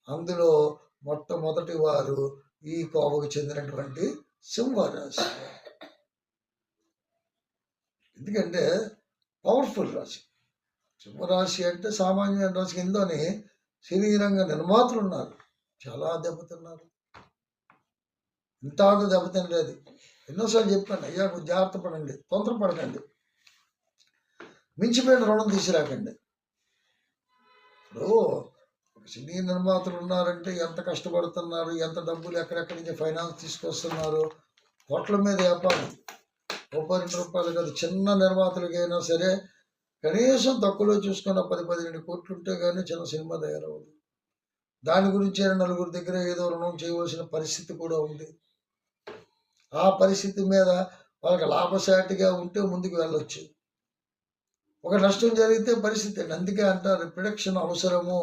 అందులో మొట్టమొదటి వారు ఈ కోవకు చెందినటువంటి సింహరాశి. ఎందుకంటే పవర్ఫుల్ రాశి. సింహరాశి అంటే సామాన్యమైన రాశి. కిందని శరీరంగా నిర్మాతలు ఉన్నారు, చాలా దెబ్బతిన్నారు. ఇంత దెబ్బతినలేదు. ఎన్నోసార్లు చెప్పాను, అయ్యా జాగ్రత్త పడండి, తొందరపడకండి, మించిపోయిన రుణం తీసుకురాకండి. ఇప్పుడు ఒక సినీ నిర్మాతలు ఉన్నారంటే ఎంత కష్టపడుతున్నారు, ఎంత డబ్బులు ఎక్కడెక్కడి నుంచి ఫైనాన్స్ తీసుకొస్తున్నారు, కోట్ల మీద వ్యాపారం. ₹2 కాదు, చిన్న నిర్మాతలకైనా సరే కనీసం తక్కువలో చూసుకున్న 10-12 కోట్లు ఉంటే కానీ చిన్న సినిమా తయారవుతుంది. దాని గురించి నలుగురి దగ్గర ఏదో రుణం చేయవలసిన పరిస్థితి కూడా ఉంది. ఆ పరిస్థితి మీద వాళ్ళకి లాభసాటిగా ఉంటే ముందుకు వెళ్ళొచ్చు. ఒక నష్టం జరిగితే పరిస్థితి. అందుకే అంటారు ప్రొడక్షన్ అవసరము.